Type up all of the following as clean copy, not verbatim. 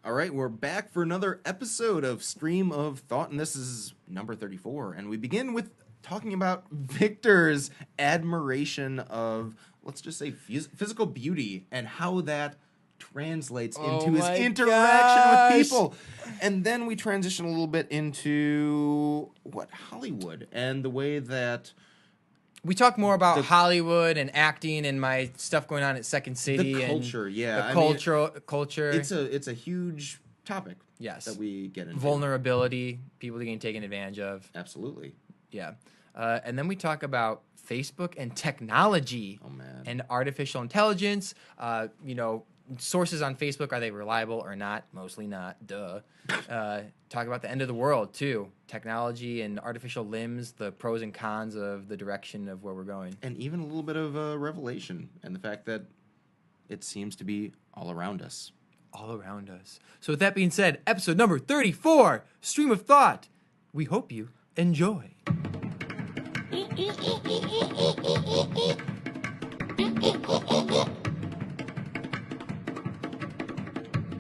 All right, we're back for another episode of Stream of Thought, and this is number 34. And we begin with talking about Victor's admiration of, let's just say, physical beauty and how that translates into his interaction with people. And then we transition a little bit into, Hollywood and the way that... We talk more about Hollywood and acting and my stuff going on at Second City. The culture, The culture. It's a huge topic. Yes. That we get into. Vulnerability, people getting taken advantage of. Absolutely. Yeah. And then we talk about Facebook and technology. Oh, man. And artificial intelligence. Sources on Facebook, are they reliable or not? Mostly not. Duh. Talk about the end of the world, too. Technology and artificial limbs, the pros and cons of the direction of where we're going. And even a little bit of revelation and the fact that it seems to be all around us. All around us. So with that being said, episode number 34, Stream of Thought. We hope you enjoy.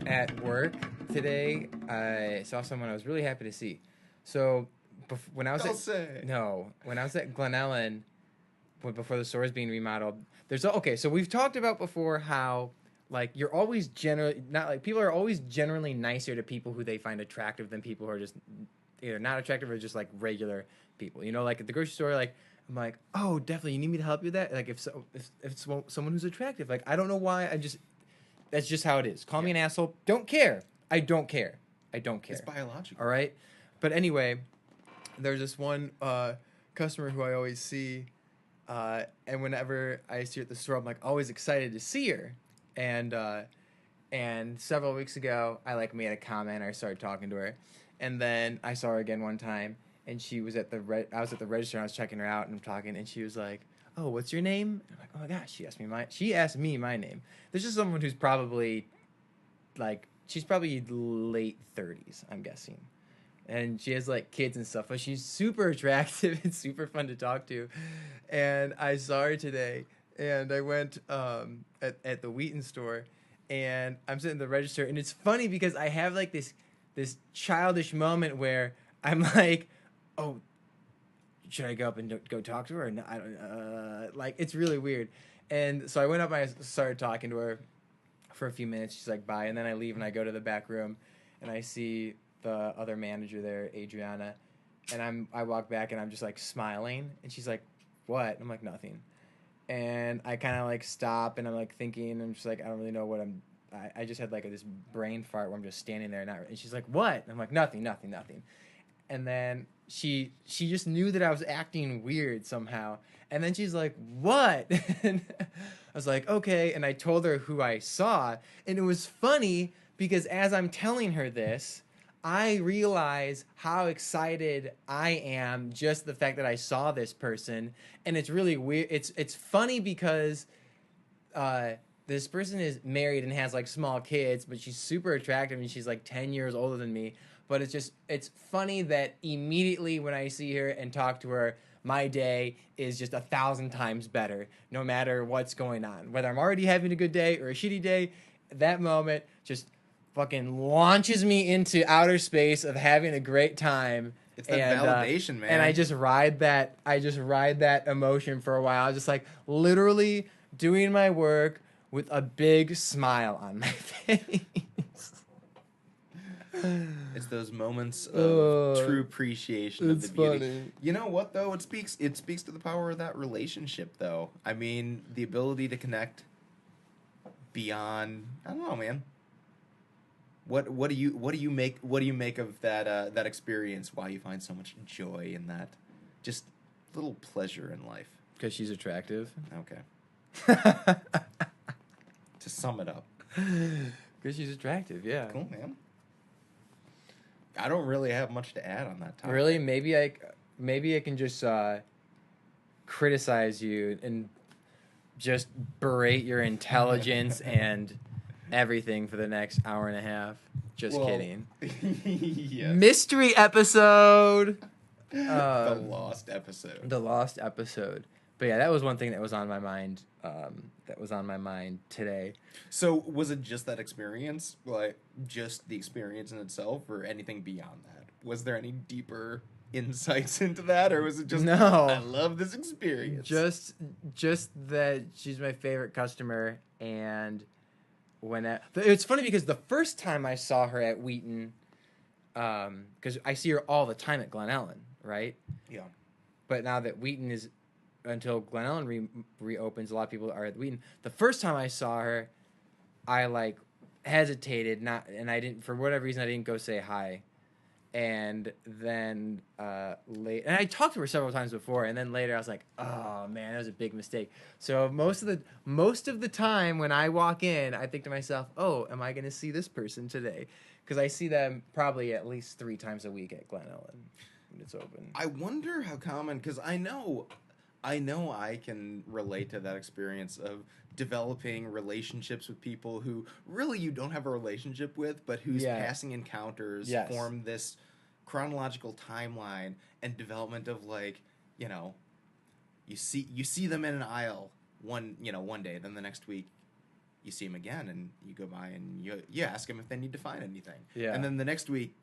At work today, I saw someone I was really happy to see. So when I was at Glen Ellen, before the store is being remodeled, so we've talked about before how you're always people are always generally nicer to people who they find attractive than people who are just either not attractive or just regular people. At the grocery store, I'm like, oh, definitely, you need me to help you with that? If it's someone who's attractive, I don't know why, that's just how it is. Call me an asshole. Don't care. I don't care. It's biological. All right? But anyway, there's this one customer who I always see, and whenever I see her at the store, I'm always excited to see her. And several weeks ago, I made a comment. I started talking to her, and then I saw her again one time, and she was I was at the register. And I was checking her out, and I'm talking, and she was like, "Oh, what's your name?" And I'm like, "Oh my gosh," she asked me my name. There's just someone who's probably she's probably late 30s, I'm guessing. And she has kids and stuff, but she's super attractive and super fun to talk to. And I saw her today, and I went at the Wheaton store, and I'm sitting at the register, and it's funny because I have this childish moment where I'm like, oh, should I go up and go talk to her? Or no, I don't. It's really weird. And so I went up and I started talking to her for a few minutes. She's like, bye. And then I leave and I go to the back room, and I see the other manager there, Adriana. And I walk back and I'm just smiling. And she's like, what? I'm like, nothing. And I kind of stop and I'm thinking, and I'm just I don't really know what I just had this brain fart where I'm just standing there. And she's like, what? And I'm like, nothing. And then she just knew that I was acting weird somehow. And then she's like, what? And I was like, okay. And I told her who I saw. And it was funny because as I'm telling her this, I realize how excited I am just the fact that I saw this person. And it's really weird. It's funny because this person is married and has small kids, but she's super attractive and she's 10 years older than me. But it's funny that immediately when I see her and talk to her, my day is just 1,000 times better, no matter what's going on. Whether I'm already having a good day or a shitty day, that moment just fucking launches me into outer space of having a great time. It's that validation, man. And I just ride that emotion for a while. I was just literally doing my work with a big smile on my face. It's those moments of true appreciation of the beauty. Funny. You know what, though? It speaks to the power of that relationship, though. I mean, the ability to connect beyond. I don't know, man. What do you make of that experience? Why you find so much joy in that, just little pleasure in life? Because she's attractive. Okay. To sum it up. Because she's attractive, yeah. Cool, man. I don't really have much to add on that topic. Really? Maybe I can just criticize you and just berate your intelligence and everything for the next hour and a half. Just kidding. Yes. Mystery episode. The lost episode. The lost episode. But yeah, that was one thing that was on my mind. That was on my mind today. So was it just that experience, like just the experience in itself, or anything beyond that? Was there any deeper insights into that, or was it just I No, love this experience? just that she's my favorite customer, and it's funny because the first time I saw her at Wheaton, because I see her all the time at Glen Ellen, right? Yeah. But now that Wheaton is until Glen Ellen reopens, a lot of people are at Wheaton. The first time I saw her, I like hesitated, and I didn't, for whatever reason, I didn't go say hi. And then late, and I talked to her several times before, and then later I was like, oh man, that was a big mistake. So most of the time when I walk in, I think to myself, oh, am I going to see this person today? Because I see them probably at least 3 times a week at Glen Ellen when it's open. I wonder how common, because I know I can relate to that experience of developing relationships with people who really you don't have a relationship with, but whose passing encounters form this chronological timeline and development of, like, you know, you see them in an aisle one day, then the next week you see them again, and you go by and you ask them if they need to find anything. Yeah. And then the next week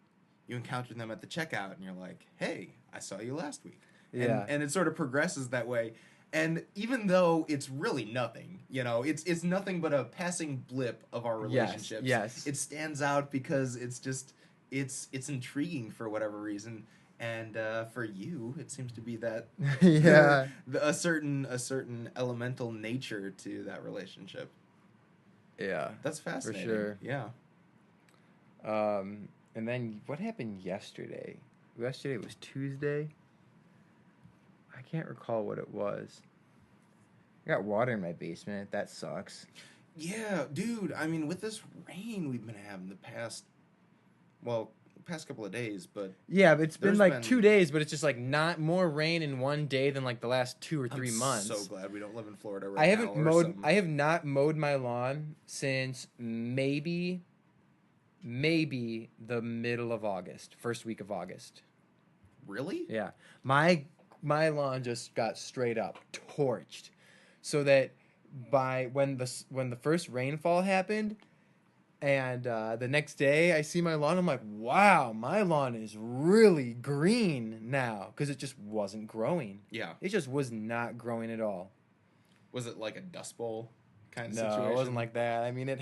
you encounter them at the checkout, and you're like, hey, I saw you last week. Yeah. And it sort of progresses that way. And even though it's really nothing, it's nothing but a passing blip of our relationships. Yes. It stands out because it's just it's intriguing for whatever reason. And for you, it seems to be that a certain elemental nature to that relationship. Yeah. That's fascinating. For sure. Yeah. And then what happened yesterday? Yesterday was Tuesday. I can't recall what it was. I got water in my basement. That sucks. Yeah, dude. I mean, with this rain we've been having the past couple of days, but yeah, but it's been like 2 days, but it's just like not more rain in one day than like the last 2 or 3 months. I'm so glad we don't live in Florida right now. I have not mowed my lawn since maybe the middle of August, first week of August. Really? Yeah. My lawn just got straight up torched. So that by when the first rainfall happened, and the next day I see my lawn, I'm like, wow, my lawn is really green now, because it just wasn't growing. Yeah. It just was not growing at all. Was it like a dust bowl kind of situation? No, it wasn't like that. I mean, it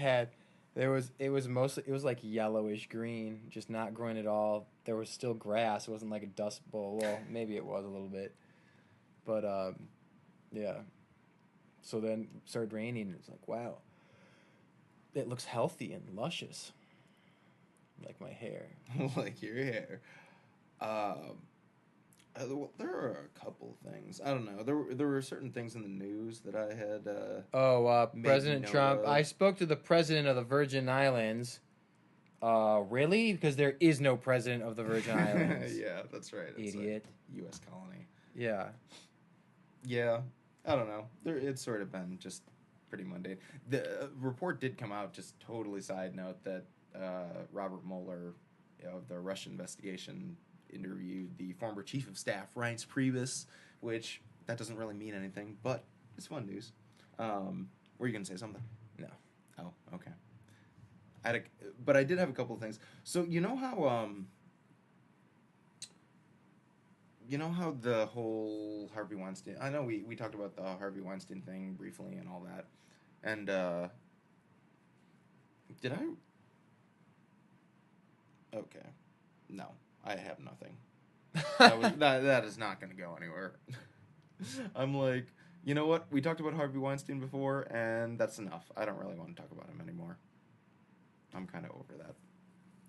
was like yellowish green, just not growing at all. There was still grass. It wasn't like a dust bowl. Well, maybe it was a little bit. But yeah. So then it started raining, and it's like, wow, it looks healthy and luscious, like my hair. Like your hair. There are a couple things. I don't know. There were certain things in the news that I had. President Trump. I spoke to the president of the Virgin Islands. Really? Because there is no president of the Virgin Islands. Yeah, that's right. It's idiot. A U.S. colony. Yeah. Yeah. I don't know. It's sort of been just pretty mundane. The report did come out, just totally side note, that Robert Mueller of the Russia investigation interviewed the former chief of staff, Reince Priebus, which that doesn't really mean anything, but it's fun news. Were you going to say something? No. Oh, okay. But I did have a couple of things. So you know how the whole Harvey Weinstein... I know we talked about the Harvey Weinstein thing briefly and all that. And, did I... Okay. No, I have nothing. That is not going to go anywhere. I'm like, you know what? We talked about Harvey Weinstein before, and that's enough. I don't really want to talk about him anymore. I'm kind of over that.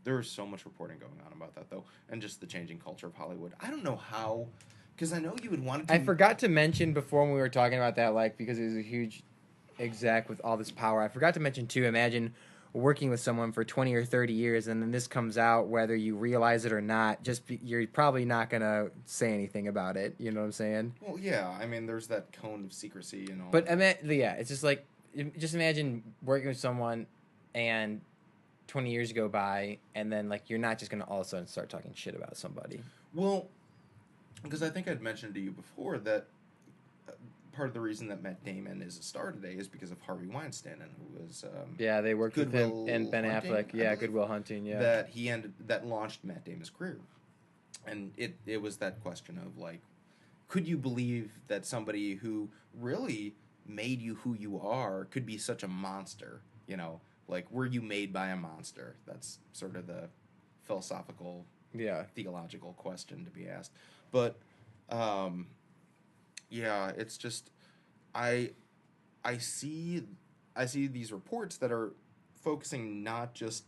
There is so much reporting going on about that, though, and just the changing culture of Hollywood. I don't know how, because I know you would want to... I forgot to mention before when we were talking about that, like, because it was a huge exec with all this power, I forgot to mention, too, imagine working with someone for 20 or 30 years, and then this comes out, whether you realize it or not, you're probably not going to say anything about it, you know what I'm saying? Well, yeah, I mean, there's that cone of secrecy and all. But, yeah, it's just like, just imagine working with someone and 20 years go by, and then, like, you're not just going to all of a sudden start talking shit about somebody. Well, because I think I'd mentioned to you before that part of the reason that Matt Damon is a star today is because of Harvey Weinstein, and who was Yeah, they worked with him Goodwill and Ben Hunting, Affleck. I Yeah, believe, Good Will Hunting. Yeah. that launched Matt Damon's career, and it was that question of like, could you believe that somebody who really made you who you are could be such a monster? You know, like, were you made by a monster? That's sort of the philosophical, theological question to be asked. But yeah, it's just I I see these reports that are focusing not just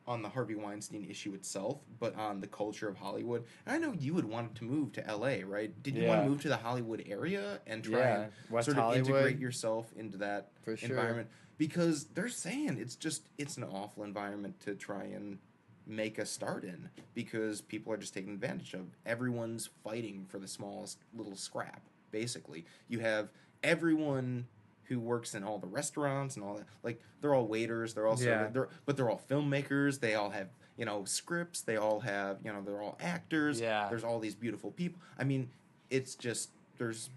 on the Harvey Weinstein issue itself, but on the culture of Hollywood. And I know you had wanted to move to LA, right? Did you want to move to the Hollywood area and try and West sort of Hollywood, integrate yourself into that for sure. environment? Because they're saying it's an awful environment to try and make a start in, because people are just taking advantage of. Everyone's fighting for the smallest little scrap, basically. You have everyone who works in all the restaurants and all that, like, they're all waiters, they're all but they're all filmmakers, they all have, you know, scripts, they all have, you know, they're all actors. There's all these beautiful people. I mean, it's just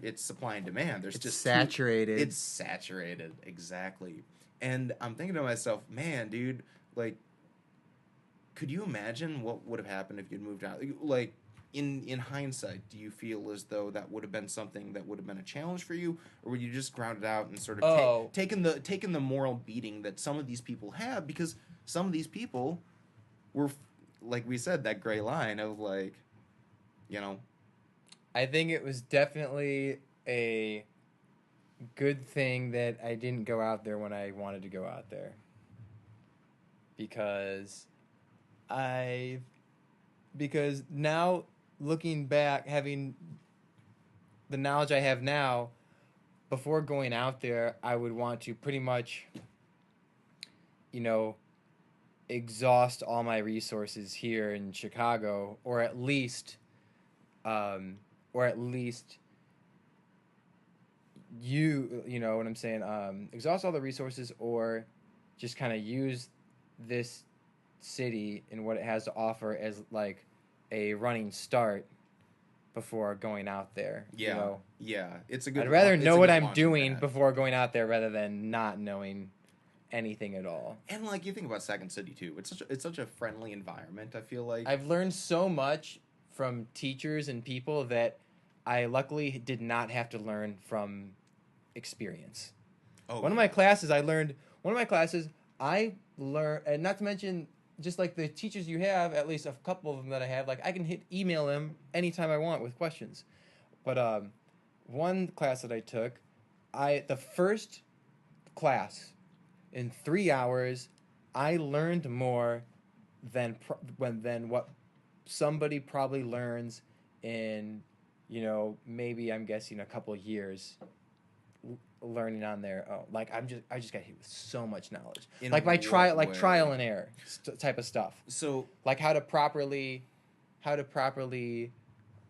it's supply and demand. There's just saturated. It's saturated, exactly. And I'm thinking to myself, man, dude, like, could you imagine what would have happened if you'd moved out? Like, in hindsight, do you feel as though that would have been something that would have been a challenge for you, or would you just ground it out and sort of taken the moral beating that some of these people have? Because some of these people were, like we said, that gray line of, like, you know. I think it was definitely a good thing that I didn't go out there when I wanted to go out there, because now, looking back, having the knowledge I have now, before going out there, I would want to pretty much, you know, exhaust all my resources here in Chicago, or at least you know what I'm saying, exhaust all the resources, or just kind of use this city and what it has to offer as like a running start before going out there. Yeah, you know? Yeah. It's a good. I'd rather know what I'm doing before going out there rather than not knowing anything at all. And like, you think about Second City too. It's such a friendly environment. I feel like I've learned so much from teachers and people that I luckily did not have to learn from experience. One of my classes, I learned, and not to mention, just like the teachers you have, at least a couple of them that I have, like, I can email them anytime I want with questions. But one class that I took, the first class, in 3 hours, I learned more than what somebody probably learns in, you know, maybe, I'm guessing, a couple of years learning on their own. Like, I just got hit with so much knowledge. Like my trial and error type of stuff. So, like how to properly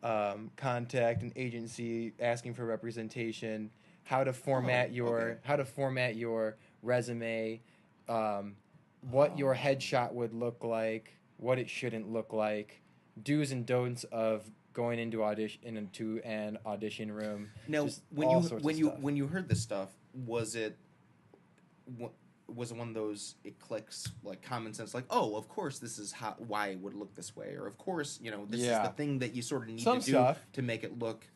contact an agency asking for representation, how to format your resume, what your headshot would look like, what it shouldn't look like, do's and don'ts of going into an audition room. Now, when you heard this stuff, was it one of those, it clicks, like, common sense, like, oh, of course this is why it would look this way, or of course, you know, this is the thing that you sort of need to do to make it look.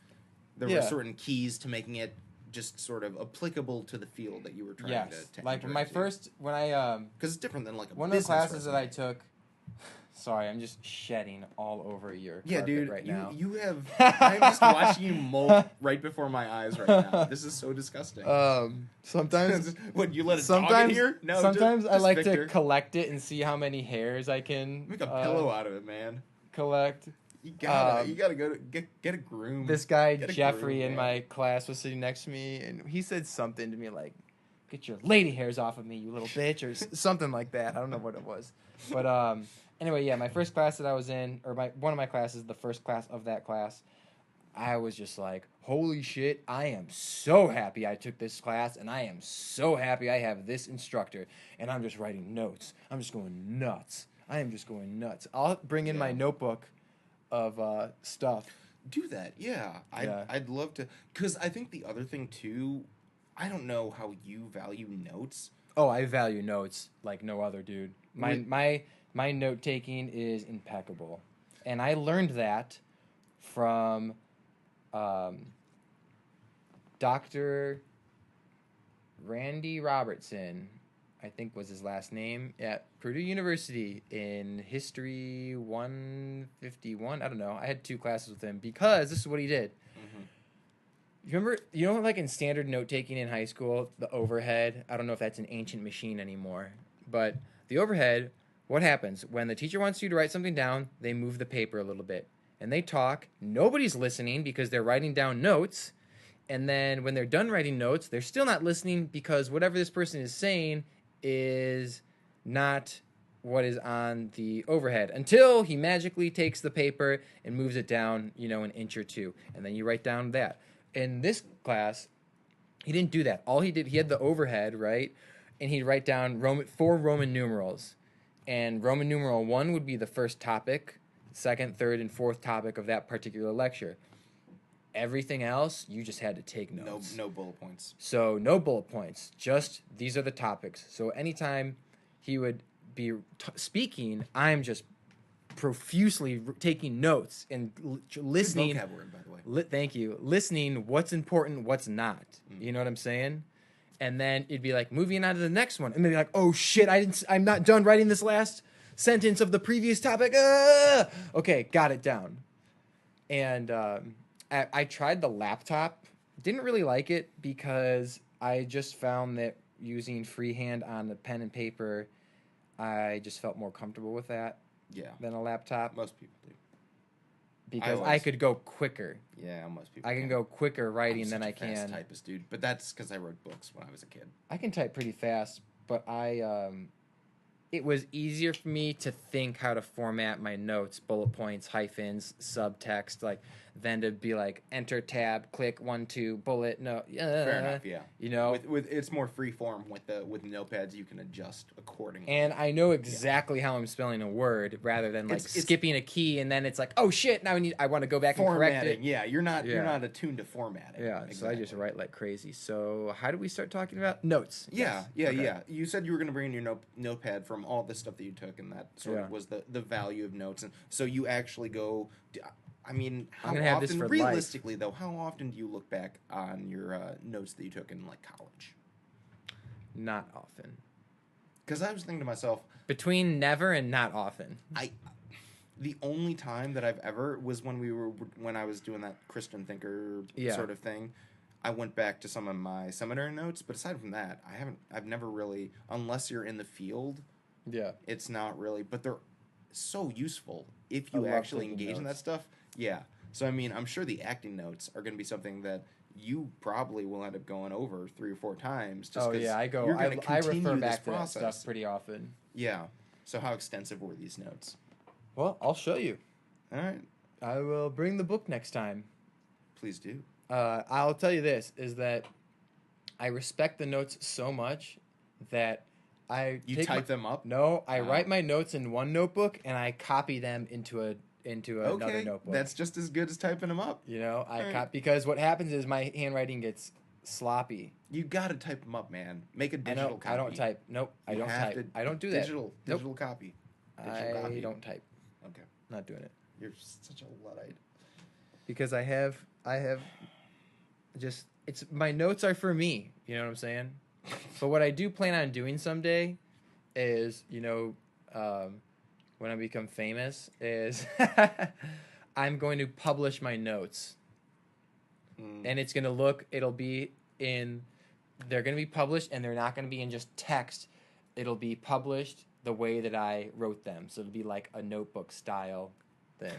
There were certain keys to making it just sort of applicable to the field that you were trying to like enter my into. first, when I because it's different than like one of the classes that I took. Sorry, I'm just shedding all over your carpet right now. You have. I'm just watching you molt right before my eyes right now. This is so disgusting. Sometimes what, you let a dog in here? No. Sometimes just I like Victor. to collect it and see how many hairs I can Make a pillow out of it, man. Collect. You gotta go to get a groom. This guy Jeffrey in my class was sitting next to me, and he said something to me like, "Get your lady hairs off of me, you little bitch," or something like that. I don't know what it was, but anyway, yeah, my first class that I was in, or one of my classes, the first class of that class, I was just like, holy shit, I am so happy I took this class, and I am so happy I have this instructor, and I'm just writing notes. I'm just going nuts. I am just going nuts. I'll bring in my notebook of stuff. Do that. Yeah. Yeah. I'd love to, cuz I think the other thing too, I don't know how you value notes. Oh, I value notes like no other, dude. My With my my note taking is impeccable, and I learned that from um, Doctor Randy Robertson, I think was his last name, at Purdue University in History 151. I don't know. I had 2 classes with him because this is what he did. Mhm. You know, like in standard note taking in high school, the overhead. I don't know if that's an ancient machine anymore, but the overhead. What happens when the teacher wants you to write something down? They move the paper a little bit, and they talk. Nobody's listening because they're writing down notes. And then when they're done writing notes, they're still not listening because whatever this person is saying is not what is on the overhead until he magically takes the paper and moves it down, an inch or two. And then you write down that. In this class, he didn't do that. All he did, he had the overhead, right? And he'd write down 4 Roman numerals. And Roman numeral 1 would be the first topic, second, third, and fourth topic of that particular lecture. Everything else, you just had to take notes. No bullet points. So no bullet points. Just these are the topics. So anytime he would be speaking, I'm just profusely taking notes and listening. Good vocab word, by the way. Thank you. Listening what's important, what's not. You know what I'm saying? And then it'd be like moving on to the next one, and then be like, oh shit, I'm not done writing this last sentence of the previous topic. Okay, got it down. And I tried the laptop. Didn't really like it because I just found that using freehand on the pen and paper, I just felt more comfortable with that than a laptop. Most people do. Because I could go quicker. Yeah, most people. I can go quicker writing than I I'm such a fast can. typist, dude. But that's because I wrote books when I was a kid. I can type pretty fast, but it was easier for me to think how to format my notes, bullet points, hyphens, subtext, than to be like enter tab, click 1, 2, bullet. No, Fair enough. Yeah. You know, with it's more free form with notepads. You can adjust accordingly. and I know exactly how I'm spelling a word rather than it's skipping a key and then it's like, oh shit, now I want to go back and correct it. Yeah, you're not attuned to formatting. Yeah, exactly. So I just write like crazy. So how do we start talking about notes? Yeah. You said you were going to bring in your notepad from all the stuff that you took, and that sort of was the value of notes. And so you actually go. I mean, how often? Realistically, though, how often do you look back on your notes that you took in college? Not often. Because I was thinking to myself, between never and not often. The only time that I've ever was when I was doing that Christian thinker sort of thing. I went back to some of my seminary notes, but aside from that, I've never really, unless you're in the field. Yeah. It's not really, but they're so useful if you actually engage in that stuff. Yeah. So I mean, I'm sure the acting notes are going to be something that you probably will end up going over 3 or 4 times. Just I refer back to that stuff pretty often. Yeah. So how extensive were these notes? Well, I'll show you. All right. I will bring the book next time. Please do. I'll tell you this, is that I respect the notes so much that You type them up? No, I write my notes in one notebook and I copy them into another notebook. That's just as good as typing them up. You know, because what happens is my handwriting gets sloppy. You got to type them up, man. Make a digital copy. I don't type. Nope, I don't type. I don't do that. Digital copy. I don't type. Okay. Not doing it. You're such a Luddite. Because I have just, my notes are for me. You know what I'm saying? But what I do plan on doing someday is, when I become famous, is I'm going to publish my notes. And they're going to be published, and they're not going to be in just text. It'll be published the way that I wrote them. So it'll be like a notebook style thing.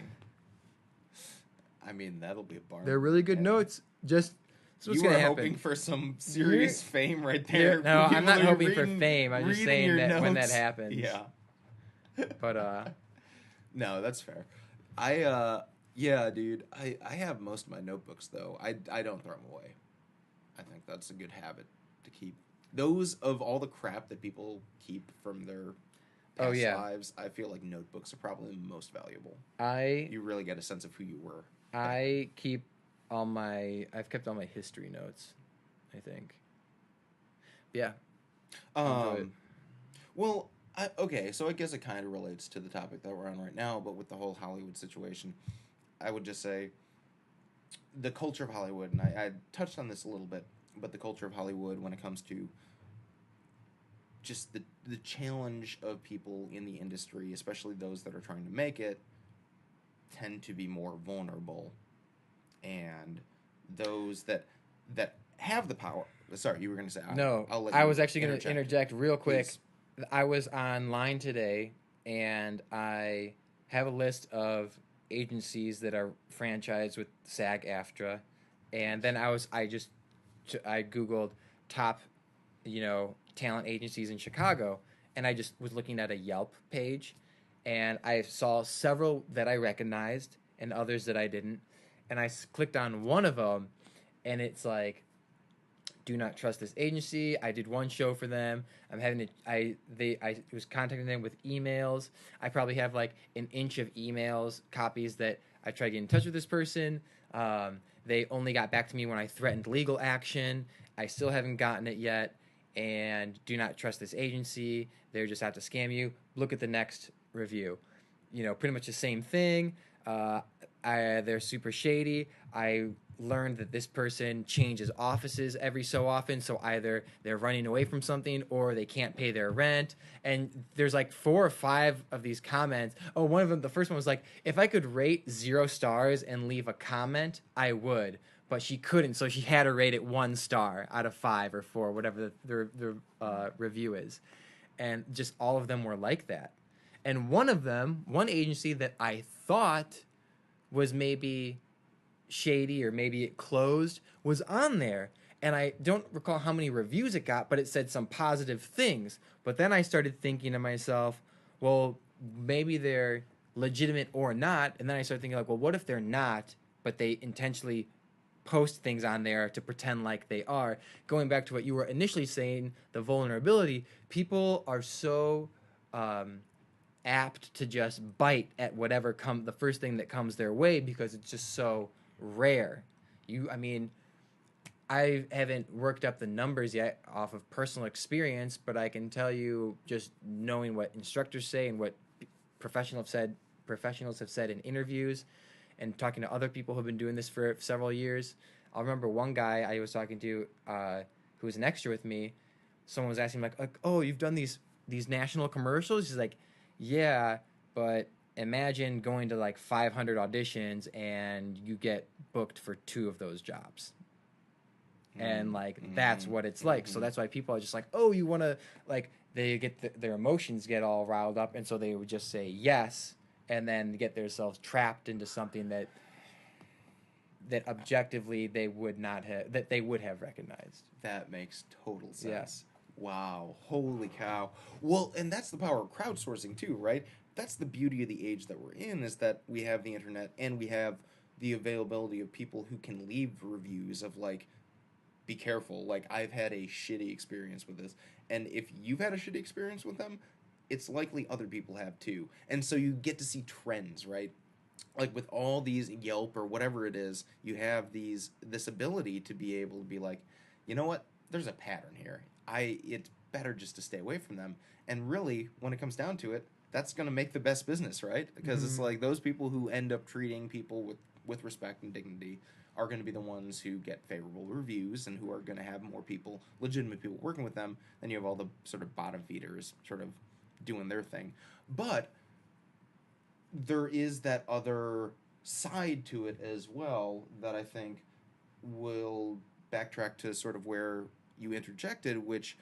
I mean, that'll be a bar. They're really good notes. Just... So you were hoping for some serious fame right there. No, I'm not hoping for fame. I'm just saying that notes. When that happens. Yeah. But no, that's fair. Dude. I have most of my notebooks though. I don't throw them away. I think that's a good habit to keep. Those of all the crap that people keep from their past lives, I feel like notebooks are probably the most valuable. You really get a sense of who you were. I've kept all my history notes, I think. Yeah. Enjoy it. Well, okay, so I guess it kind of relates to the topic that we're on right now, but with the whole Hollywood situation, I would just say the culture of Hollywood, and I touched on this a little bit, but the culture of Hollywood when it comes to just the challenge of people in the industry, especially those that are trying to make it, tend to be more vulnerable, and those that have the power. Sorry, you were going to say. No, I'll let I you was actually going to interject. interject real quick. Please. I was online today, and I have a list of agencies that are franchised with SAG-AFTRA, and then I googled top, talent agencies in Chicago, and I just was looking at a Yelp page, and I saw several that I recognized and others that I didn't, and I clicked on one of them, and it's like, do not trust this agency. I did one show for them. I was contacting them with emails. I probably have like an inch of emails copies that I tried to get in touch with this person. They only got back to me when I threatened legal action. I still haven't gotten it yet. And do not trust this agency. They're just out to scam you. Look at the next review. Pretty much the same thing. They're super shady. I learned that this person changes offices every so often, so either they're running away from something or they can't pay their rent. And there's like 4 or 5 of these comments. Oh, one of them, the first one was like, if I could rate 0 stars and leave a comment, I would. But she couldn't, so she had to rate it 1 star out of 5 or 4, whatever the review is. And just all of them were like that. And one agency that I thought was maybe shady or maybe it closed was on there, and I don't recall how many reviews it got, but it said some positive things. But then I started thinking to myself, well, maybe they're legitimate or not. And then I started thinking, like, well, what if they're not, but they intentionally post things on there to pretend like they are? Going back to what you were initially saying, the vulnerability, people are so apt to just bite at whatever the first thing that comes their way, because it's just so rare. I haven't worked up the numbers yet off of personal experience, but I can tell you, just knowing what instructors say and what professionals have said in interviews, and talking to other people who have been doing this for several years. I remember one guy I was talking to, who was an extra with me. Someone was asking like, oh, you've done these national commercials? He's like, yeah, but imagine going to like 500 auditions and you get booked for 2 of those jobs. And like, that's what it's like. So that's why people are just like, oh, you want to, like, they get their emotions get all riled up, and so they would just say yes, and then get themselves trapped into something that objectively they would have recognized. That makes total sense. Yes. Wow. Holy cow. Well, and that's the power of crowdsourcing too, right? That's the beauty of the age that we're in, is that we have the internet and we have the availability of people who can leave reviews of like, be careful. Like, I've had a shitty experience with this. And if you've had a shitty experience with them, it's likely other people have too. And so you get to see trends, right? Like with all these Yelp or whatever it is, you have this ability to be able to be like, you know what? There's a pattern here. It's better just to stay away from them. And really, when it comes down to it, that's going to make the best business, right? Because it's like those people who end up treating people with respect and dignity are going to be the ones who get favorable reviews and who are going to have more people, legitimate people working with them. Then you have all the sort of bottom feeders sort of doing their thing. But there is that other side to it as well that I think will backtrack to sort of where you interjected, which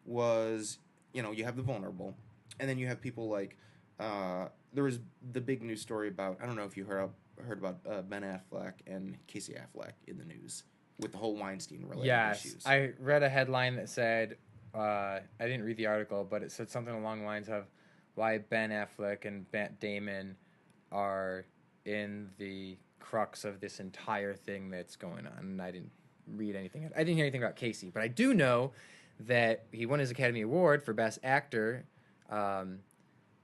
was, you have the vulnerable, and then you have people like, there was the big news story about, I don't know if you heard about Ben Affleck and Casey Affleck in the news with the whole Weinstein related issues. Yes, I read a headline that said, I didn't read the article, but it said something along the lines of why Ben Affleck and Matt Damon are in the crux of this entire thing that's going on. And I didn't read anything. I didn't hear anything about Casey, but I do know that he won his Academy Award for Best Actor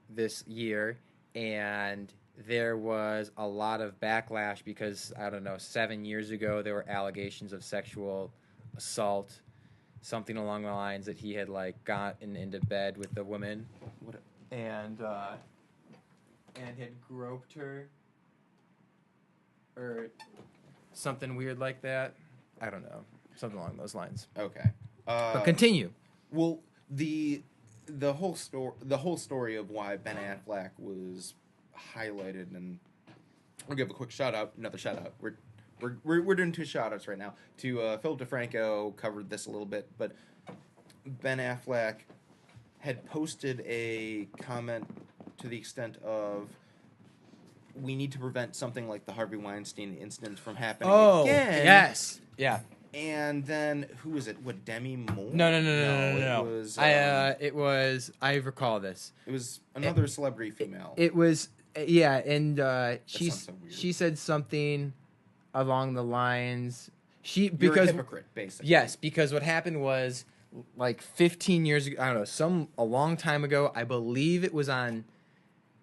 this year, and there was a lot of backlash because, I don't know, 7 years ago there were allegations of sexual assault, something along the lines that he had like gotten into bed with the woman What? and had groped her or something weird like that. I don't know, something along those lines. Okay. But continue. Well, the whole story of why Ben Affleck was highlighted, and I'll give a quick another shout out. We're doing 2 shout outs right now to Philip DeFranco. Covered this a little bit, but Ben Affleck had posted a comment to the extent of, we need to prevent something like the Harvey Weinstein incident from happening again. Yes. Yeah. And then, who was it? What, Demi Moore? No. It was. It was. I recall this. It was another celebrity female. It was. Yeah, and she sounds so weird. she said something along the lines. You're a hypocrite, basically. Yes, because what happened was like 15 years ago. I don't know, a long time ago. I believe it was on.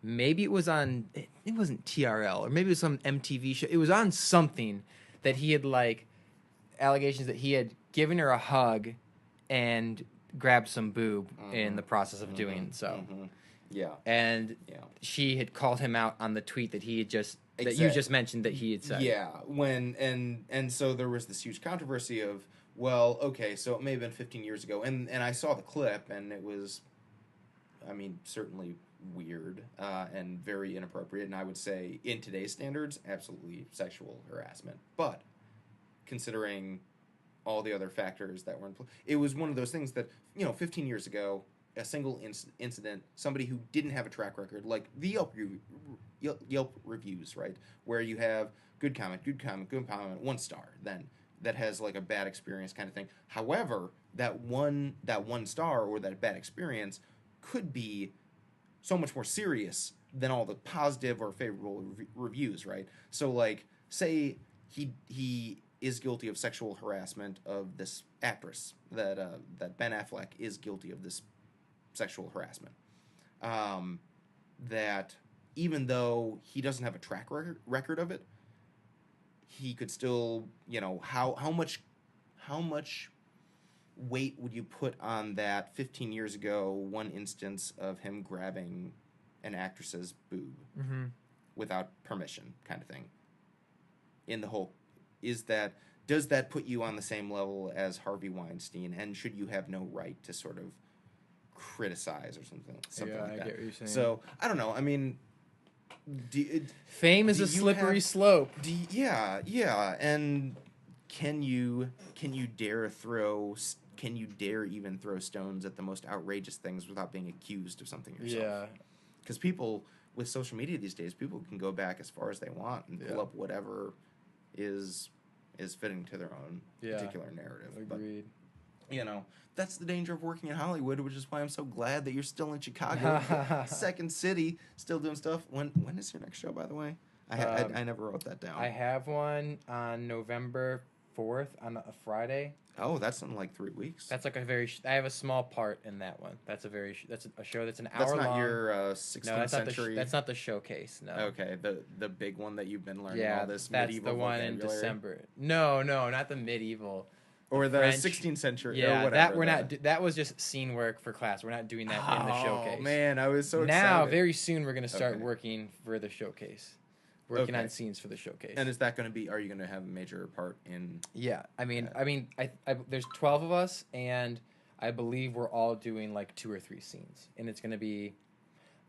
Maybe it was on. It wasn't TRL, or maybe it was some MTV show. It was on something that he had like allegations that he had given her a hug and grabbed some boob in the process of doing so. Yeah. And she had called him out on the tweet that he had just that you just mentioned that he had said. Yeah, and so there was this huge controversy of, well, okay, so it may have been 15 years ago, and I saw the clip, and it was, I mean, certainly weird and very inappropriate, and I would say in today's standards, absolutely sexual harassment. But considering all the other factors that were in play, it was one of those things that, 15 years ago, a single incident, somebody who didn't have a track record, like the Yelp reviews, right, where you have good comment, 1 star, then that has like a bad experience kind of thing. However, that one star or that bad experience could be so much more serious than all the positive or favorable reviews, right? So, like, say he is guilty of sexual harassment of this actress, that Ben Affleck is guilty of this sexual harassment. That even though he doesn't have a track record of it, he could still, how much weight would you put on that 15 years ago one instance of him grabbing an actress's boob without permission, kind of thing? In the whole, does that put you on the same level as Harvey Weinstein, and should you have no right to sort of criticize or something like that? I get what you're saying. So I don't know. I mean, fame is a slippery slope. Yeah, and can you dare even throw stones at the most outrageous things without being accused of something yourself? Yeah, because people with social media these days, people can go back as far as they want and pull up whatever is fitting to their own particular narrative. Agreed. But, that's the danger of working in Hollywood, which is why I'm so glad that you're still in Chicago, Second City, still doing stuff. When is your next show, by the way? I never wrote that down. I have one on November 4th on a Friday. Oh, that's in like 3 weeks. That's like I have a small part in that one. That's a show that's an hour long. That's not your 16th century. That's not the showcase. No. Okay, the big one that you've been learning all this that's medieval the one in December. No, not the medieval. Or the French. 16th century. Yeah, or whatever, that we're not. That was just scene work for class. We're not doing that in the showcase. Oh man, I was so excited. Now, very soon, we're going to start working for the showcase. Working on scenes for the showcase. And is that going to be? Are you going to have a major part in? Yeah, I mean, there's 12 of us, and I believe we're all doing like 2 or 3 scenes, and it's going to be.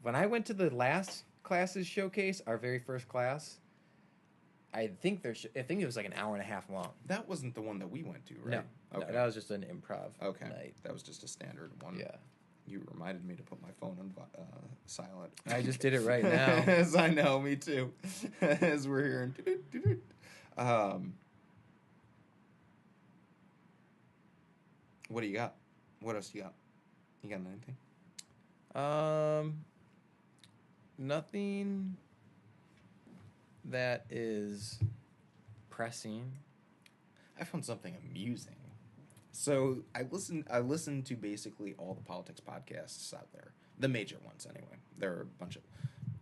When I went to the last class's showcase, our very first class, I think it was like an hour and a half long. That wasn't the one that we went to, right? No, that was just an improv night. That was just a standard one. Yeah. You reminded me to put my phone on silent. I just did it right now. As I know, me too. As we're hearing. What do you got? What else do you got? You got anything? Nothing that is pressing. I found something amusing. So I listened to basically all the politics podcasts out there, the major ones anyway. There are a bunch of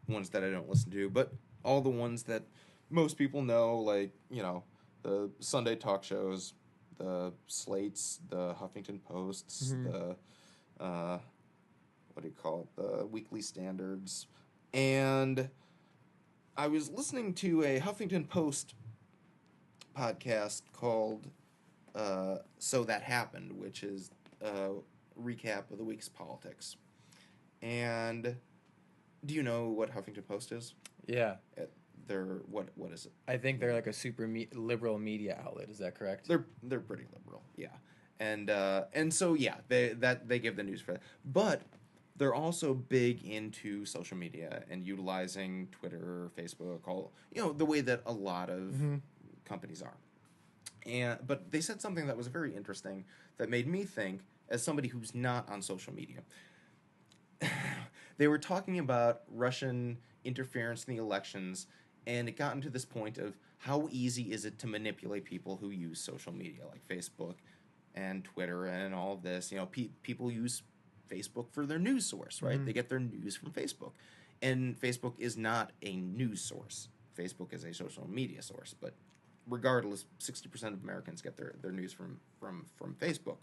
ones that I don't listen to, but all the ones that most people know, like, you know, the Sunday talk shows, the Slates, the Huffington Posts, the what do you call it, the Weekly Standards. And I was listening to a Huffington Post podcast called So That Happened, which is a recap of the week's politics. And do you know what Huffington Post is? Yeah. They're what is it? I think they're like a super liberal media outlet. Is that correct? They're pretty liberal, yeah. And so yeah, they give the news for that. But they're also big into social media and utilizing Twitter, Facebook, all, you know, the way that a lot of companies are. But they said something that was very interesting that made me think, as somebody who's not on social media. They were talking about Russian interference in the elections, and it got into this point of how easy is it to manipulate people who use social media, like Facebook and Twitter and all of this. You know, people use Facebook for their news source, right? They get their news from Facebook. And Facebook is not a news source. Facebook is a social media source. But regardless, 60% of Americans get their news from Facebook.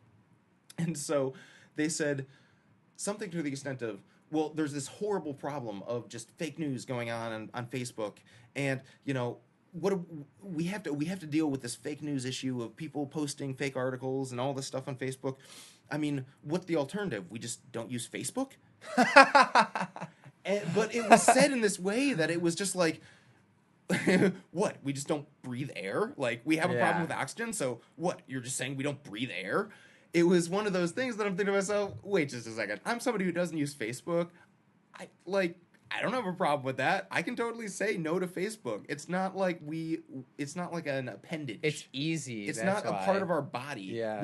And so they said something to the extent of, well, there's this horrible problem of just fake news going on Facebook, and you know we have to deal with this fake news issue of people posting fake articles and all this stuff on Facebook. I mean, what's the alternative? We just don't use Facebook? But it was said in this way that it was just like, what? We just don't breathe air? Like, we have a problem with oxygen, so what? You're just saying we don't breathe air? It was one of those things that I'm thinking to myself, wait just a second. I'm somebody who doesn't use Facebook. I don't have a problem with that. I can totally say no to Facebook. It's not like an appendage. It's easy. It's not a part of our body. Yeah.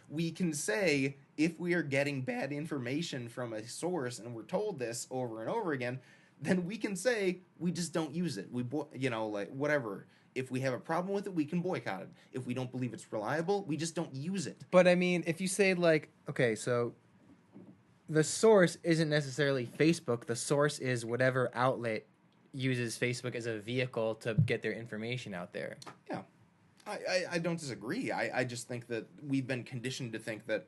We can say, if we are getting bad information from a source and we're told this over and over again, then we can say we just don't use it. Whatever. If we have a problem with it, we can boycott it. If we don't believe it's reliable, we just don't use it. But I mean, if you say like, okay, so the source isn't necessarily Facebook. The source is whatever outlet uses Facebook as a vehicle to get their information out there. Yeah. I don't disagree. I just think that we've been conditioned to think that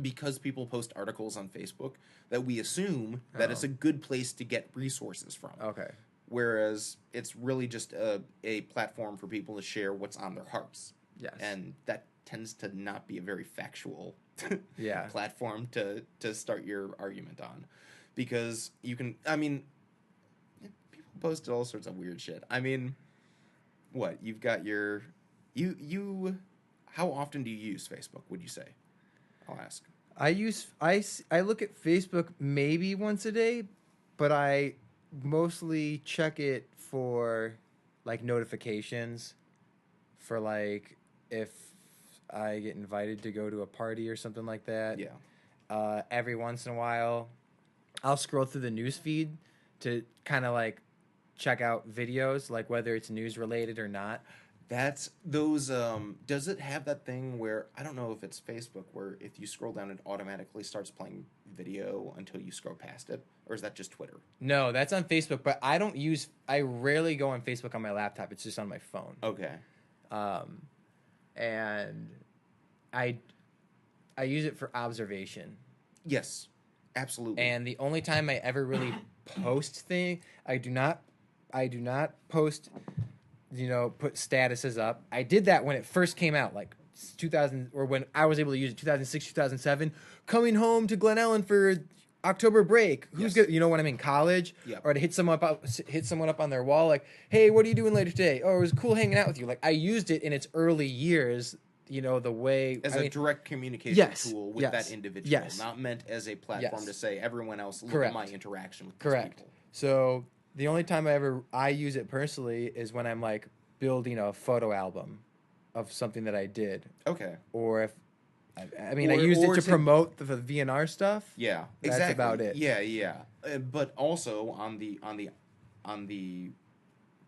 because people post articles on Facebook, that we assume that it's a good place to get resources from. Okay. Whereas it's really just a platform for people to share what's on their hearts. Yes. And that tends to not be a very factual platform to start your argument on. Because you can, I mean, people post all sorts of weird shit. I mean, what? You've got your, how often do you use Facebook, would you say? I'll ask. I look at Facebook maybe once a day, but I mostly check it for like notifications, for like if I get invited to go to a party or something like that. Yeah. Every once in a while, I'll scroll through the news feed to kind of like check out videos, like whether it's news related or not. That's those. Does it have that thing where, I don't know if it's Facebook, where if you scroll down, it automatically starts playing video until you scroll past it, or is that just Twitter? No, that's on Facebook, but I rarely go on Facebook on my laptop. It's just on my phone. Okay. And I use it for observation. Yes, absolutely. And the only time I ever really post I do not post, put statuses up. I did that when it first came out, like 2000, or when I was able to use it, 2006, 2007, coming home to Glen Ellen for October break. Who's good? When I'm in college, or to hit someone up on their wall, like, hey, what are you doing later today? Oh, it was cool hanging out with you. Like, I used it in its early years, the way as a direct communication tool with that individual, not meant as a platform to say everyone else look at my interaction with these people. So the only time I use it personally is when I'm like building a photo album of something that I did. Okay. Or if I used it to promote the VNR stuff. Yeah, that's exactly. about it. Yeah. But also on the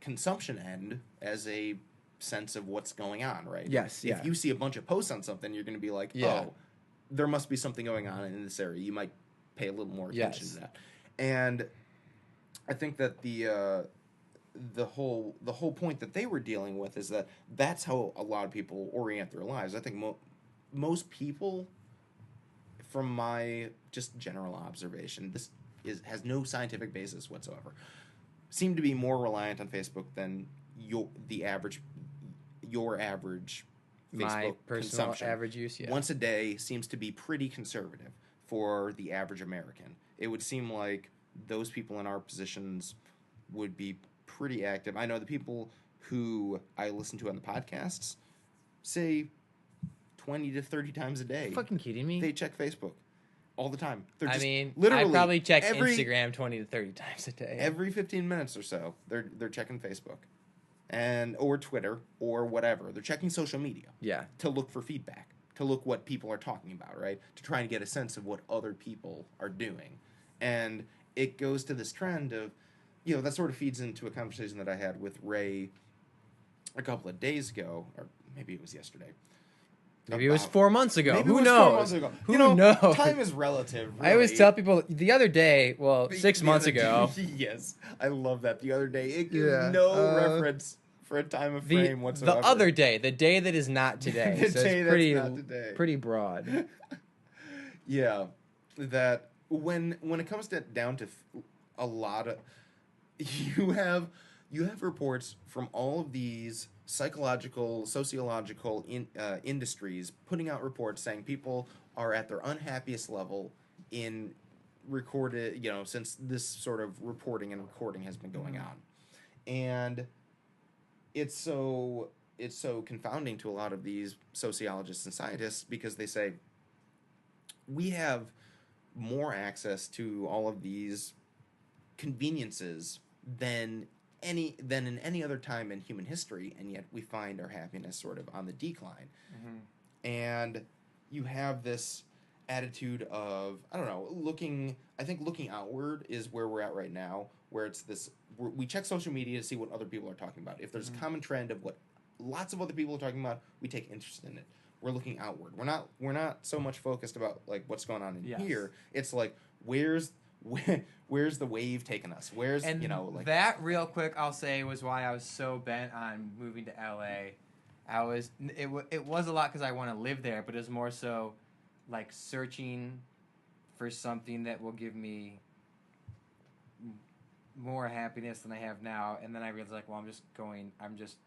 consumption end, as a sense of what's going on, right? Yes. If you see a bunch of posts on something, you're going to be like, oh, there must be something going on in this area. You might pay a little more attention to that. And I think that the whole point that they were dealing with is that that's how a lot of people orient their lives. I think most people, from my just general observation, this has no scientific basis whatsoever, seem to be more reliant on Facebook than your average My Facebook personal consumption. average use, yeah. Once a day seems to be pretty conservative for the average American. It would seem like those people in our positions would be pretty active. I know the people who I listen to on the podcasts say 20 to 30 times a day. Fucking kidding me? They check Facebook all the time. They're I just mean, literally I probably check Instagram 20 to 30 times a day. every 15 minutes or so. They're checking Facebook, or Twitter or whatever. They're checking social media. Yeah. To look for feedback, to look what people are talking about, right? To try and get a sense of what other people are doing, and it goes to this trend of, that sort of feeds into a conversation that I had with Ray a couple of days ago, or maybe it was yesterday. Maybe it was 4 months ago. Maybe Who it was knows? 4 months ago. Who knows? Time is relative. Really. I always tell people the other day, well, 6 The months other ago. day- yes, I love that. The other day, it gives no reference for a time of frame whatsoever. The other day, the day that is not today. The So day it's that's not today. pretty broad. Yeah, that when it comes down to a lot of you have reports from all of these psychological, sociological industries putting out reports saying people are at their unhappiest level in recorded, since this sort of reporting and recording has been going on, and it's so confounding to a lot of these sociologists and scientists because they say we have more access to all of these conveniences than in any other time in human history, and yet we find our happiness sort of on the decline. Mm-hmm. And you have this attitude of, I don't know, looking outward is where we're at right now, where it's this, we check social media to see what other people are talking about. If there's a common trend of what lots of other people are talking about, we take interest in it. We're looking outward. We're not so much focused about like what's going on in here. It's like where's the wave taking us? Where's that real quick I'll say was why I was so bent on moving to LA. It was a lot because I want to live there, but it was more so like searching for something that will give me more happiness than I have now. And then I realized like, well, I'm just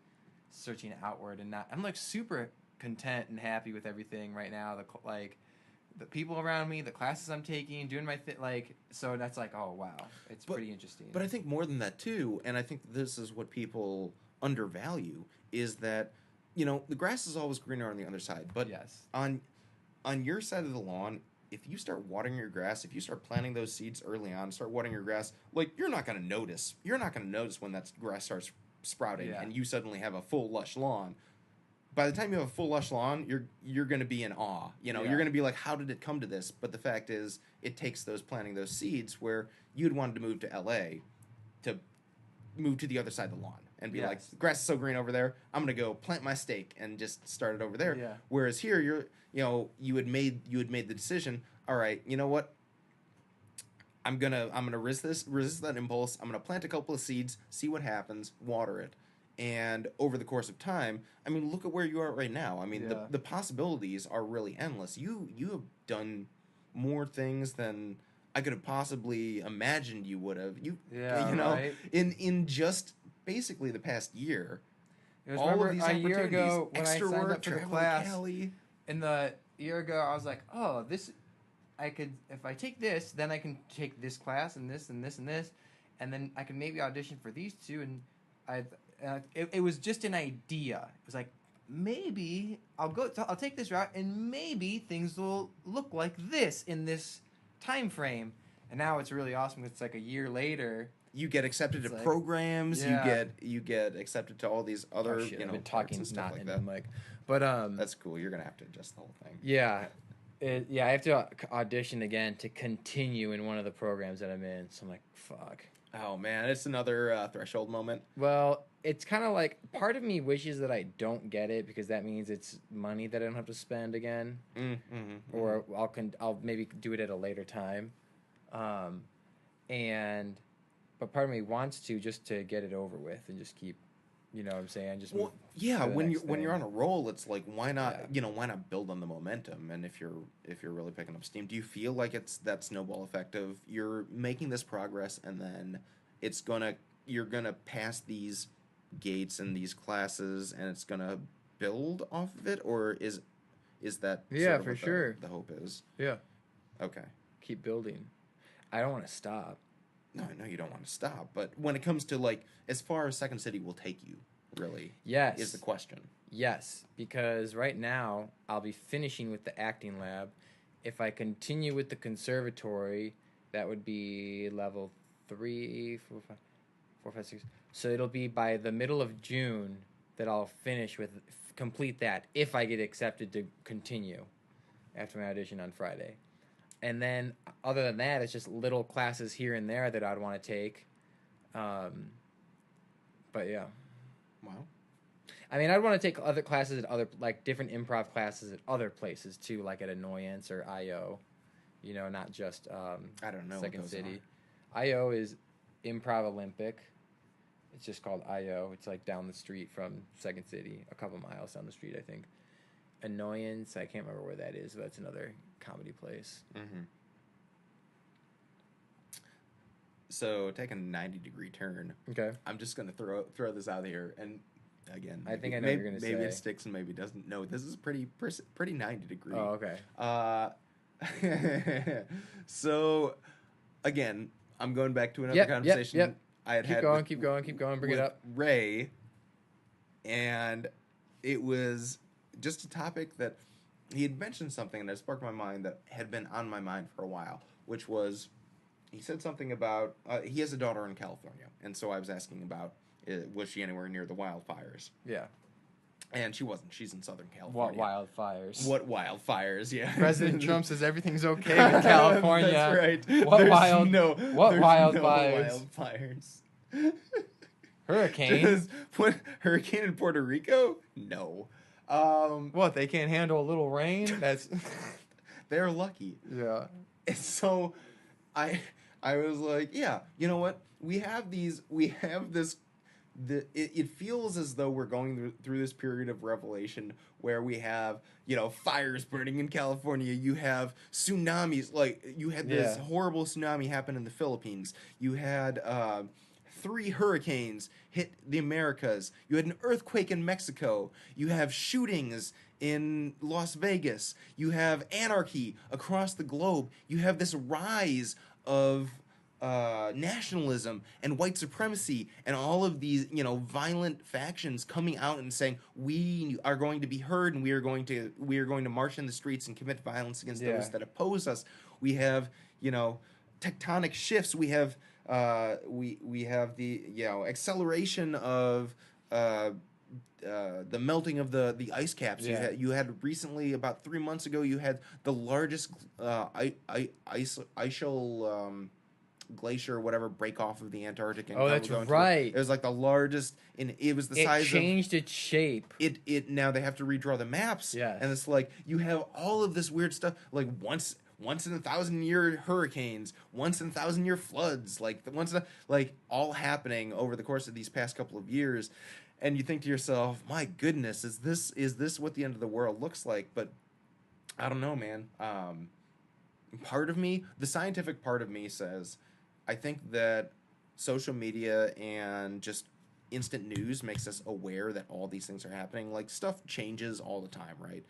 searching outward and I'm like super content and happy with everything right now. The people around me, the classes I'm taking, doing my so that's like, oh wow, it's pretty interesting. But I think more than that too, and I think this is what people undervalue, is that the grass is always greener on the other side. But yes, on your side of the lawn, if you start watering your grass, if you start planting those seeds early on, start watering your grass, like you're not going to notice when that grass starts sprouting and you suddenly have a full lush lawn. By the time you have a full lush lawn, you're going to be in awe. You're going to be like, how did it come to this? But the fact is, it takes planting those seeds where you'd wanted to move to LA to move to the other side of the lawn and be like, the grass is so green over there, I'm going to go plant my stake and just start it over there. Yeah. Whereas here, you had made the decision, all right, you know what? I'm gonna resist that impulse. I'm gonna plant a couple of seeds, see what happens, water it. And over the course of time, I mean, look at where you are right now. I mean, the possibilities are really endless. You have done more things than I could have possibly imagined you would have. Right? in just basically the past year. It was all of these a year ago when I signed up for the class. And the year ago, I was like, oh, this, if I take this, then I can take this class and this and this and this, and then I can maybe audition for these two. And it was just an idea. It was like, maybe I'll take this route, and maybe things will look like this in this time frame. And now it's really awesome because it's like a year later. You get accepted to programs. Yeah. You get accepted to all these other. I've been talking not like in the mic, but that's cool. You're gonna have to adjust the whole thing. Yeah, I have to audition again to continue in one of the programs that I'm in. So I'm like, fuck. Oh man, it's another threshold moment. Well, it's kind of like part of me wishes that I don't get it because that means it's money that I don't have to spend again, or I'll maybe do it at a later time, and but part of me wants to just to get it over with and just keep, you know what I'm saying? Just move yeah. to the When next you're thing. on a roll, it's like why not? Yeah. You know, why not build on the momentum? And if you're really picking up steam, do you feel like it's that snowball effect of you're making this progress and then it's gonna you're gonna pass these gates and these classes and it's gonna build off of it, or is that Yeah, sort of for what sure. the hope is? Yeah. Okay. Keep building. I don't want to stop. No, I know you don't want to stop, but when it comes to like as far as Second City will take you, really, Yes. is the question. Yes, because right now I'll be finishing with the acting lab. If I continue with the conservatory, that would be level 3, 4, 5, 4, 5, 6. So it'll be by the middle of June that I'll finish with complete that if I get accepted to continue after my audition on Friday. And then other than that, it's just little classes here and there that I'd want to take. But yeah. Wow. I mean, I'd want to take other classes at other, like, different improv classes at other places, too, like at Annoyance or I.O., you know, not just I don't know Second what those City. I.O. is Improv Olympic. It's just called I.O. It's, like, down the street from Second City, a couple miles down the street, I think. Annoyance, I can't remember where that is, but that's another comedy place. Mm-hmm. So take a 90-degree turn. Okay. I'm just gonna throw this out here, and again, I think I know maybe, what you're gonna maybe say. it sticks and maybe doesn't. No, this is pretty 90-degree. Oh, okay. So again, I'm going back to another conversation Yep. I had Keep going, bring it up. Ray, and it was just a topic that he had mentioned something that sparked my mind that had been on my mind for a while, which was he said something about he has a daughter in California, and so I was asking about was she anywhere near the wildfires? Yeah. And she wasn't. She's in Southern What California. wildfires? What wildfires? Yeah. President Trump says everything's okay in California. That's right. What There's wildfires? No wildfires. Hurricanes? What hurricane in Puerto Rico? No. What, they can't handle a little rain? That's They're lucky. yeah. And so I was like, yeah, you know what? We have this it feels as though we're going through this period of revelation where we have, you know, fires burning in California. You have tsunamis, like you had this horrible tsunami happen in the Philippines. You had 3 hurricanes hit the Americas. You had an earthquake in Mexico. You have shootings in Las Vegas. You have anarchy across the globe. You have this rise of nationalism and white supremacy and all of these, you know, violent factions coming out and saying we are going to be heard and we are going to march in the streets and commit violence against those that oppose us. We have, you know, tectonic shifts. We have we have the, you know, acceleration of the melting of the ice caps. Yeah. You had recently, about 3 months ago, you had the largest glacier or whatever break off of the Antarctic. And That's right. It was like the largest, and it was the size of... It changed its shape. It now they have to redraw the maps. Yes. And it's like, you have all of this weird stuff, like once in a 1,000-year hurricanes, once in a 1,000-year floods, all happening over the course of these past couple of years. And you think to yourself, my goodness, is this what the end of the world looks like? But I don't know, man. Part of me, the scientific part of me says, I think that social media and just instant news makes us aware that all these things are happening. Like, stuff changes all the time, right?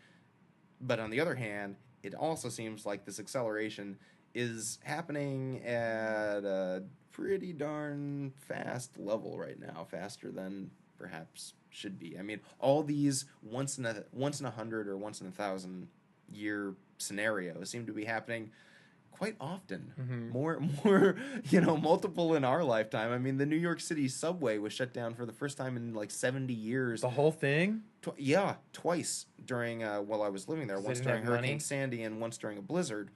But on the other hand, it also seems like this acceleration is happening at a pretty darn fast level right now, faster than perhaps should be. I mean, all these once in a 100 or once in a 1,000 year scenarios seem to be happening quite often. Mm-hmm. More, you know, multiple in our lifetime. I mean, the New York City subway was shut down for the first time in like 70 years. The whole thing? Twice during while I was living there. Once during Hurricane Sandy and once during a blizzard.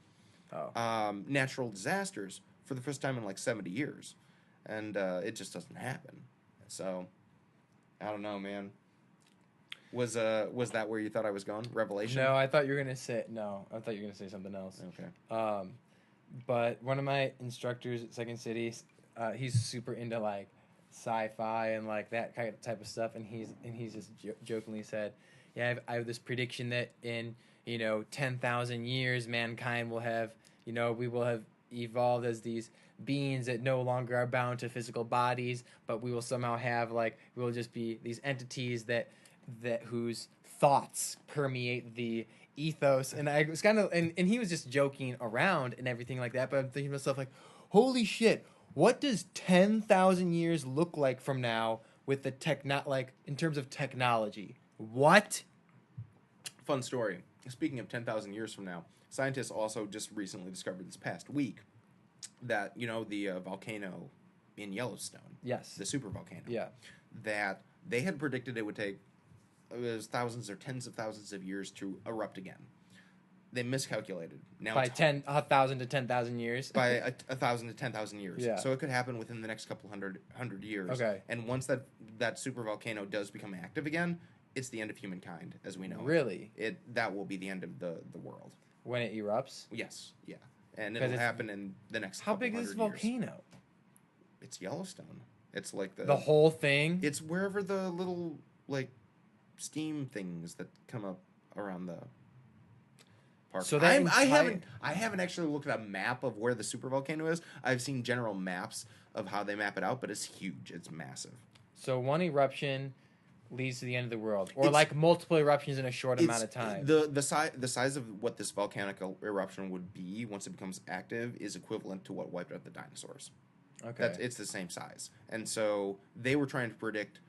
Natural disasters for the first time in like 70 years. And it just doesn't happen. So, I don't know, man. Was that where you thought I was going? Revelation? No, I thought you were gonna say something else. Okay. But one of my instructors at Second City he's super into like sci-fi and like that kind of type of stuff, and he's just jokingly said, "Yeah, I have this prediction that in 10,000 years, mankind will have we will have evolved as these beings that no longer are bound to physical bodies, but we will somehow have like we will just be these entities that whose thoughts permeate the ethos." And I was kind of and he was just joking around and everything like that, but I'm thinking to myself like, holy shit, what does 10,000 years look like from now with the like in terms of technology? What? Fun story. Speaking of 10,000 years from now, scientists also just recently discovered this past week that, the volcano in Yellowstone, Yes. the super volcano, Yeah. that they had predicted it would take thousands or tens of thousands of years to erupt again. They miscalculated. Now By 1,000 to 10,000 years. by 1,000 to 10,000 years. Yeah. So it could happen within the next couple hundred years. Okay. And once that super volcano does become active again, it's the end of humankind as we know it. Really? That will be the end of the world. When it erupts? Yes. Yeah. And it'll happen in the next How couple big is this volcano? Years. It's Yellowstone. It's like the whole thing? It's wherever the little like steam things that come up around the park. So that I haven't actually looked at a map of where the supervolcano is. I've seen general maps of how they map it out, but it's huge. It's massive. So one eruption leads to the end of the world, or like multiple eruptions in a short amount of time. The size of what this volcanic eruption would be once it becomes active is equivalent to what wiped out the dinosaurs. Okay, it's the same size, and so they were trying to predict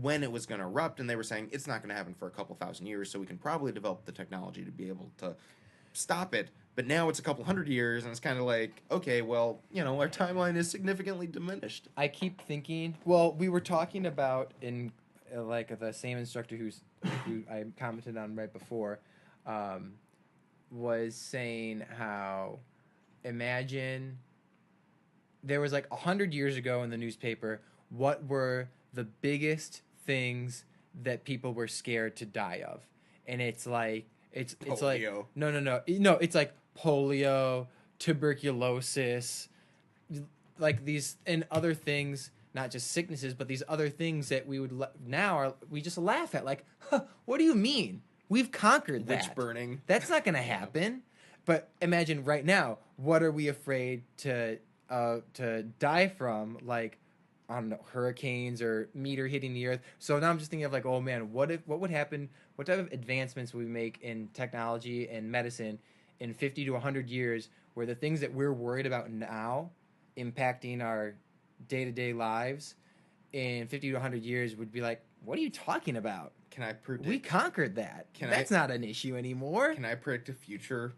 when it was going to erupt, and they were saying it's not going to happen for a couple thousand years, so we can probably develop the technology to be able to stop it. But now it's a couple hundred years, and it's kind of like, okay, well, our timeline is significantly diminished. I keep thinking. Well, we were talking about in like the same instructor who I commented on right before, was saying how imagine there was like 100 years ago in the newspaper, what were the biggest things that people were scared to die of? And it's like it's like no, it's like polio, tuberculosis, like these and other things, not just sicknesses, but these other things that we would we just laugh at, like, huh, what do you mean? We've conquered that. Witch burning. That's not going to happen. But imagine right now, what are we afraid to die from? Like, I don't know, hurricanes or meteor hitting the earth. So now I'm just thinking of like, oh man, what would happen? What type of advancements would we make in technology and medicine in 50 to 100 years, where the things that we're worried about now impacting our day-to-day lives in 50 to 100 years would be like, what are you talking about? Can I predict? We conquered that. That's not an issue anymore. Can I predict a future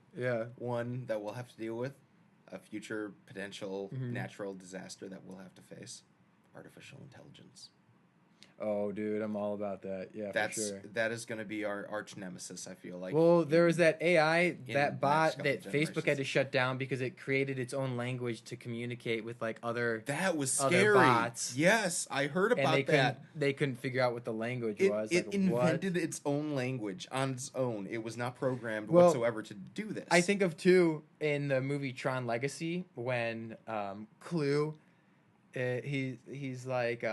one that we'll have to deal with? A future potential natural disaster that we'll have to face? Artificial intelligence. Oh, dude, I'm all about that. Yeah, for sure. That is going to be our arch nemesis, I feel like. Well, there was that AI, that bot that Facebook had to shut down because it created its own language to communicate with like other that was scary. Bots. Yes, I heard about that. They couldn't figure out what the language was. It invented its own language on its own. It was not programmed whatsoever to do this. I think of too in the movie Tron Legacy when Clue, he's like.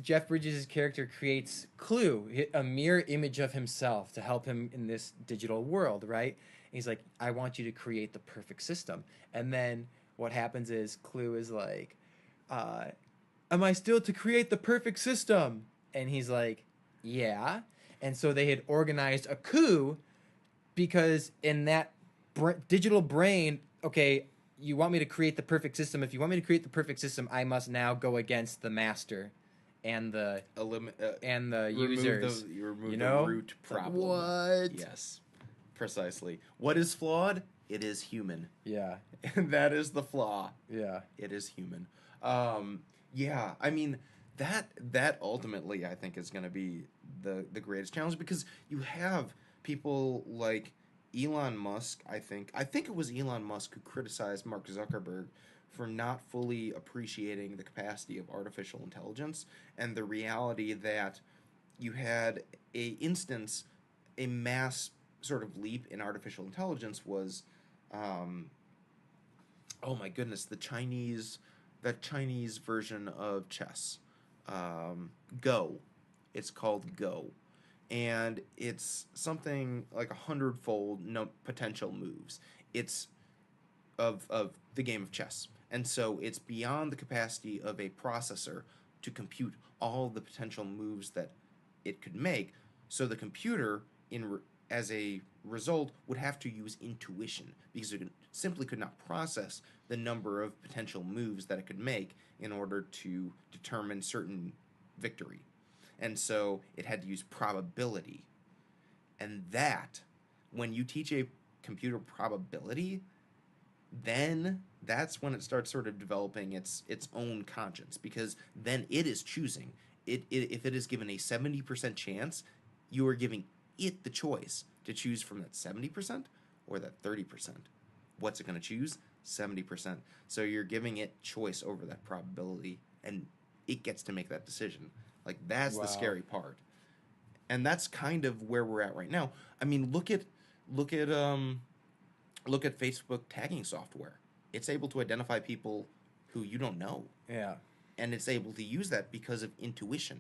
Jeff Bridges' character creates Clue, a mirror image of himself to help him in this digital world, right? And he's like, I want you to create the perfect system. And then what happens is Clue is like, am I still to create the perfect system? And he's like, yeah. And so they had organized a coup because in that digital brain, okay, you want me to create the perfect system. If you want me to create the perfect system, I must now go against the master and the users. Remove the root problem. What? Yes, precisely. What is flawed? It is human. Yeah. And that is the flaw. Yeah. It is human. Yeah, I mean, that ultimately, I think, is going to be the greatest challenge, because you have people like Elon Musk, I think it was Elon Musk who criticized Mark Zuckerberg for not fully appreciating the capacity of artificial intelligence and the reality that you had a mass sort of leap in artificial intelligence was oh my goodness, that Chinese version of chess, Go. It's called Go, and it's something like 100-fold no potential moves. It's of the game of chess, and so it's beyond the capacity of a processor to compute all the potential moves that it could make. So the computer, as a result, would have to use intuition because it simply could not process the number of potential moves that it could make in order to determine certain victory. And so it had to use probability. And that, when you teach a computer probability, then that's when it starts sort of developing its own conscience, because then it is choosing. If it is given a 70% chance, you are giving it the choice to choose from that 70% or that 30%. What's it going to choose? 70%. So you're giving it choice over that probability, and it gets to make that decision. Like, that's the scary part. And that's kind of where we're at right now. I mean, look at Facebook tagging software. It's able to identify people who you don't know. Yeah. And it's able to use that because of intuition.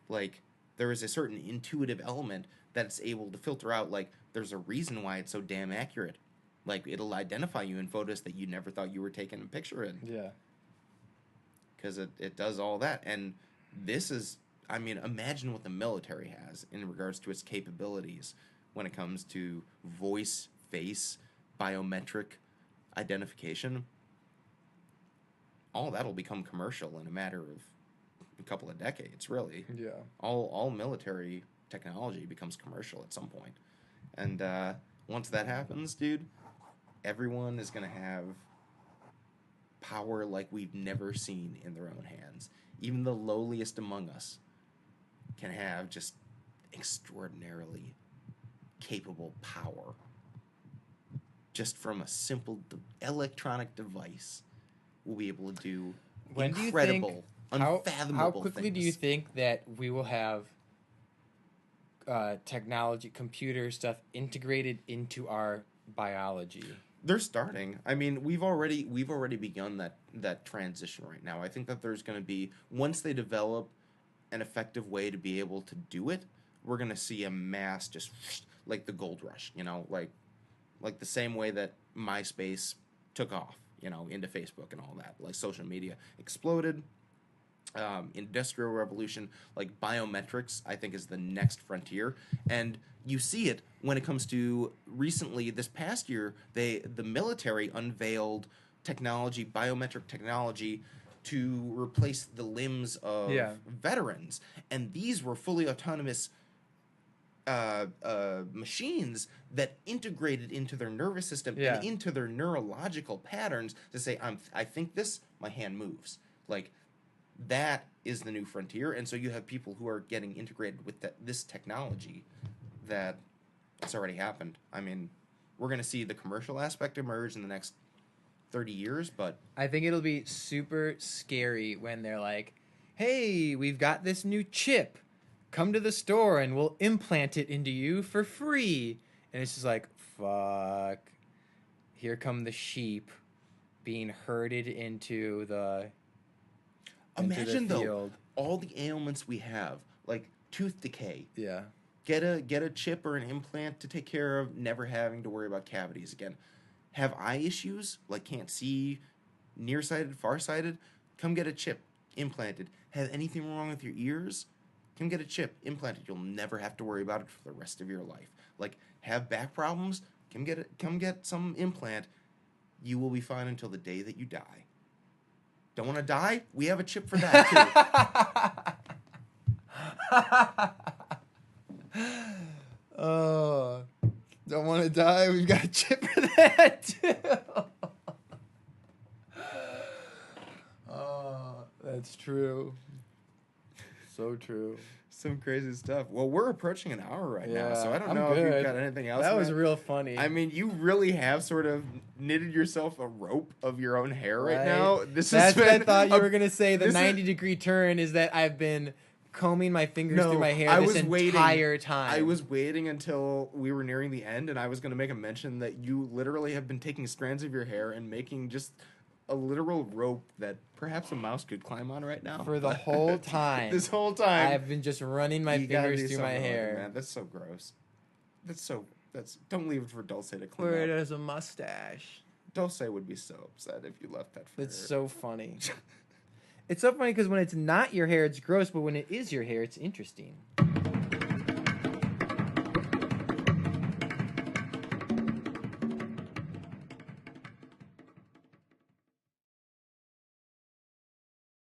Like, there is a certain intuitive element that it's able to filter out. Like, there's a reason why it's so damn accurate. Like, it'll identify you in photos that you never thought you were taking a picture in. Yeah. Because it does all that. And this is, I mean, imagine what the military has in regards to its capabilities when it comes to voice, face, biometric identification. All that'll become commercial in a matter of a couple of decades, really. Yeah. All military technology becomes commercial at some point. And once that happens, dude, everyone is going to have power like we've never seen in their own hands. Even the lowliest among us can have just extraordinarily capable power just from a simple electronic device. We'll be able to do incredible, unfathomable how quickly things. do you think that we will have technology, computer stuff integrated into our biology? They're starting. I mean, we've already begun that transition right now. I think that there's going to be, once they develop an effective way to be able to do it, we're going to see a mass just like the gold rush, you know, like the same way that MySpace took off, you know, into Facebook and all that. Like, social media exploded. Industrial revolution, like biometrics, I think is the next frontier. And you see it when it comes to recently, this past year, the military unveiled technology, biometric technology, to replace the limbs of veterans. And these were fully autonomous machines that integrated into their nervous system and into their neurological patterns to say, I think this, my hand moves. Like, that is the new frontier. And so you have people who are getting integrated with this technology that it's already happened. I mean, we're going to see the commercial aspect emerge in the next 30 years, but I think it'll be super scary when they're like, hey, we've got this new chip. Come to the store and we'll implant it into you for free. And it's just like, fuck. Here come the sheep being herded into the imagine though all the ailments we have, like tooth decay. Yeah. Get a chip or an implant to take care of never having to worry about cavities again. Have eye issues, like can't see, nearsighted, farsighted, come get a chip implanted. Have anything wrong with your ears? Come get a chip implanted. You'll never have to worry about it for the rest of your life. Like, have back problems? Come get some implant. You will be fine until the day that you die. Don't want to die? We have a chip for that too. Oh, don't want to die? We've got a chip for that too. Oh, that's true. So true. Some crazy stuff. Well, we're approaching an hour right now, so I don't I'm know good. if you've got anything else. That was real funny. I mean, you really have sort of knitted yourself a rope of your own hair right now. That's what I thought you were going to say. The 90-degree turn is that I've been combing my fingers through my hair this entire time. I was waiting until we were nearing the end, and I was going to make a mention that you literally have been taking strands of your hair and making just a literal rope that perhaps a mouse could climb on right now. For the whole time. This whole time. I've been just running my You gotta fingers do through my something with it, hair. man. That's so gross. Don't leave it for Dulce to clean Where up. it has a mustache. Dulce would be so upset if you left that for It's her. so funny. It's so funny because when it's not your hair, it's gross, but when it is your hair, it's interesting.